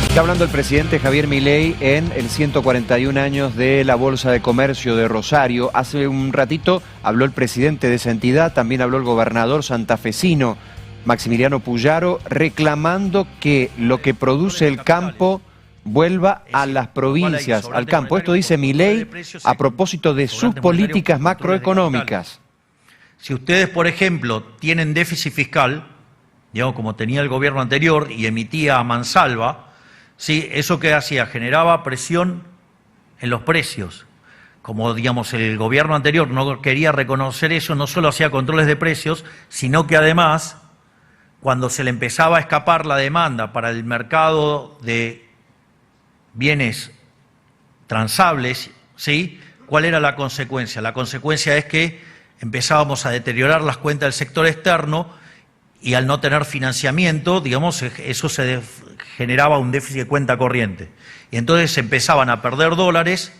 Está hablando el presidente Javier Milei en el 141 años de la Bolsa de Comercio de Rosario. Hace un ratito habló el presidente de esa entidad, también habló el gobernador santafesino, Maximiliano Puyaro, reclamando que lo que produce el campo vuelva a las provincias, al campo. Esto dice Milei a propósito de sus políticas macroeconómicas. Si ustedes, por ejemplo, tienen déficit fiscal, digamos, como tenía el gobierno anterior y emitía a mansalva, ¿sí? ¿Eso qué hacía? Generaba presión en los precios. Como, digamos, el gobierno anterior no quería reconocer eso, no solo hacía controles de precios, sino que además, cuando se le empezaba a escapar la demanda para el mercado de bienes transables, ¿sí? ¿Cuál era la consecuencia? La consecuencia es que empezábamos a deteriorar las cuentas del sector externo y al no tener financiamiento, digamos, eso se generaba un déficit de cuenta corriente. Y entonces se empezaban a perder dólares,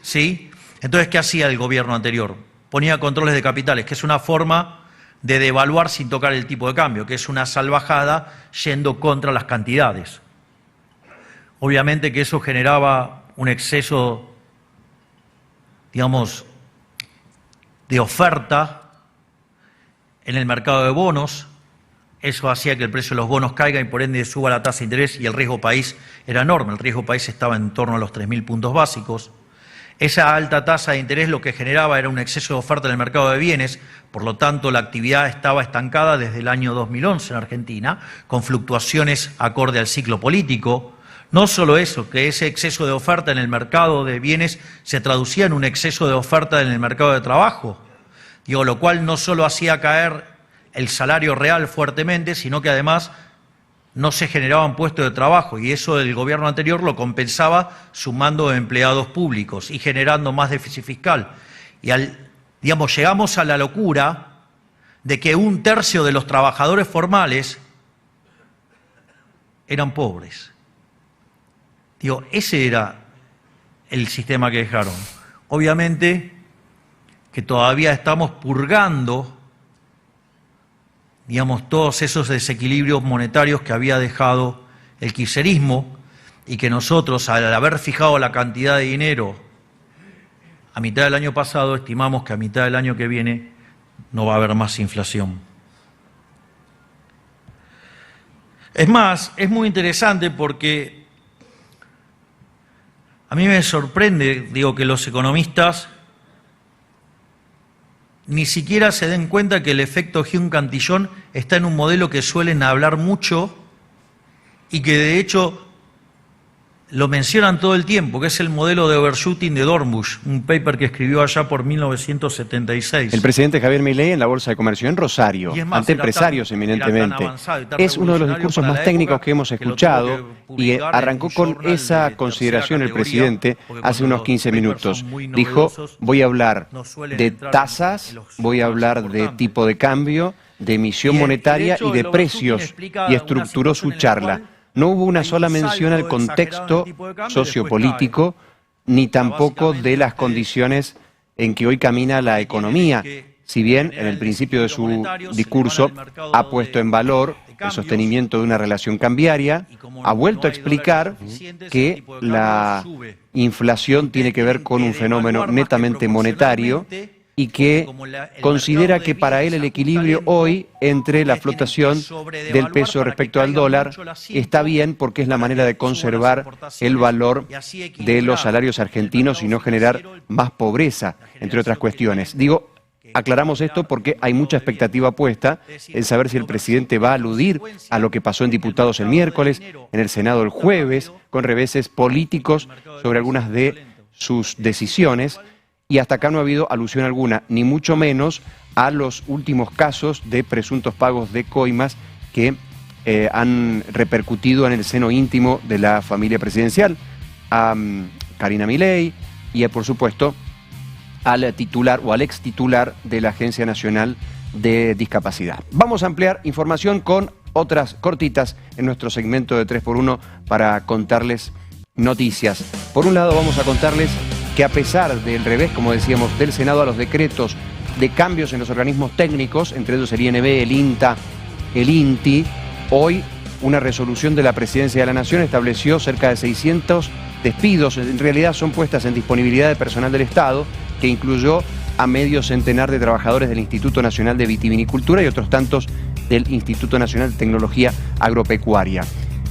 ¿sí? Entonces, ¿qué hacía el gobierno anterior? Ponía controles de capitales, que es una forma de devaluar sin tocar el tipo de cambio, que es una salvajada yendo contra las cantidades. Obviamente que eso generaba un exceso, digamos, de oferta en el mercado de bonos. Eso hacía que el precio de los bonos caiga y por ende suba la tasa de interés, y el riesgo país era enorme. El riesgo país estaba en torno a los 3.000 puntos básicos. Esa alta tasa de interés lo que generaba era un exceso de oferta en el mercado de bienes, por lo tanto la actividad estaba estancada desde el año 2011 en Argentina, con fluctuaciones acorde al ciclo político. No solo eso, que ese exceso de oferta en el mercado de bienes se traducía en un exceso de oferta en el mercado de trabajo, lo cual no solo hacía caer el salario real fuertemente, sino que además no se generaban puestos de trabajo, y eso el gobierno anterior lo compensaba sumando empleados públicos y generando más déficit fiscal. Y llegamos a la locura de que 1/3 de los trabajadores formales eran pobres. Ese era el sistema que dejaron. Obviamente que todavía estamos purgando, digamos, todos esos desequilibrios monetarios que había dejado el kirchnerismo, y que nosotros, al haber fijado la cantidad de dinero a mitad del año pasado, estimamos que a mitad del año que viene no va a haber más inflación. Es más, es muy interesante porque a mí me sorprende, que los economistas ni siquiera se den cuenta que el efecto Hume-Cantillon está en un modelo que suelen hablar mucho y que de hecho lo mencionan todo el tiempo, que es el modelo de overshooting de Dornbusch, un paper que escribió allá por 1976. El presidente Javier Milei en la Bolsa de Comercio en Rosario, ante empresarios eminentemente. Es uno de los discursos más técnicos que hemos escuchado, y arrancó con esa consideración el presidente hace unos 15 minutos. Dijo, voy a hablar de tasas, voy a hablar de tipo de cambio, de emisión monetaria y de precios, y estructuró su charla. No hubo una sola mención al contexto sociopolítico, ni tampoco de las condiciones en que hoy camina la economía. Si bien en el principio de su discurso ha puesto en valor el sostenimiento de una relación cambiaria, ha vuelto a explicar que la inflación tiene que ver con un fenómeno netamente monetario, y que considera que para él el equilibrio hoy entre la flotación del peso respecto al dólar está bien, porque es la manera de conservar el valor de los salarios argentinos y no generar más pobreza, entre otras cuestiones. Aclaramos esto porque hay mucha expectativa puesta en saber si el presidente va a aludir a lo que pasó en diputados el miércoles, en el Senado el jueves, con reveses políticos sobre algunas de sus decisiones. Y hasta acá no ha habido alusión alguna, ni mucho menos a los últimos casos de presuntos pagos de coimas que han repercutido en el seno íntimo de la familia presidencial, a Karina Milei y, por supuesto, al titular o al ex titular de la Agencia Nacional de Discapacidad. Vamos a ampliar información con otras cortitas en nuestro segmento de 3x1 para contarles noticias. Por un lado, vamos a contarles que a pesar del revés, como decíamos, del Senado a los decretos de cambios en los organismos técnicos, entre ellos el INB, el INTA, el INTI, hoy una resolución de la Presidencia de la Nación estableció cerca de 600 despidos, en realidad son puestas en disponibilidad de personal del Estado, que incluyó a medio centenar de trabajadores del Instituto Nacional de Vitivinicultura y otros tantos del Instituto Nacional de Tecnología Agropecuaria.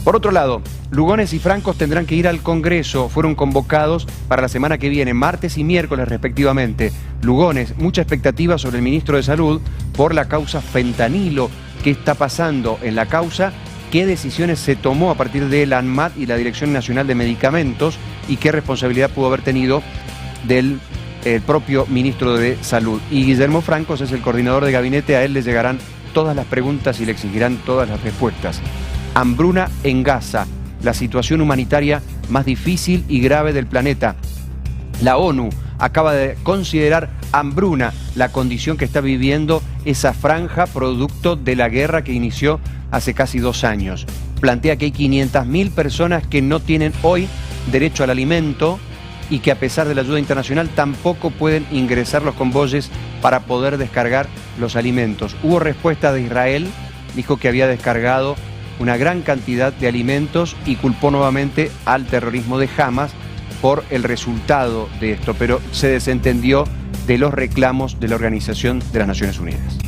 Por otro lado, Lugones y Francos tendrán que ir al Congreso, fueron convocados para la semana que viene, martes y miércoles respectivamente. Lugones, mucha expectativa sobre el ministro de Salud por la causa fentanilo. ¿Qué está pasando en la causa? ¿Qué decisiones se tomó a partir de la ANMAT y la Dirección Nacional de Medicamentos? ¿Y qué responsabilidad pudo haber tenido del propio ministro de Salud? Y Guillermo Francos es el coordinador de gabinete, a él le llegarán todas las preguntas y le exigirán todas las respuestas. Hambruna en Gaza, la situación humanitaria más difícil y grave del planeta. La ONU acaba de considerar hambruna la condición que está viviendo esa franja producto de la guerra que inició hace casi 2 años. Plantea que hay 500.000 personas que no tienen hoy derecho al alimento y que a pesar de la ayuda internacional tampoco pueden ingresar los convoyes para poder descargar los alimentos. Hubo respuesta de Israel, dijo que había descargado una gran cantidad de alimentos y culpó nuevamente al terrorismo de Hamas por el resultado de esto, pero se desentendió de los reclamos de la Organización de las Naciones Unidas.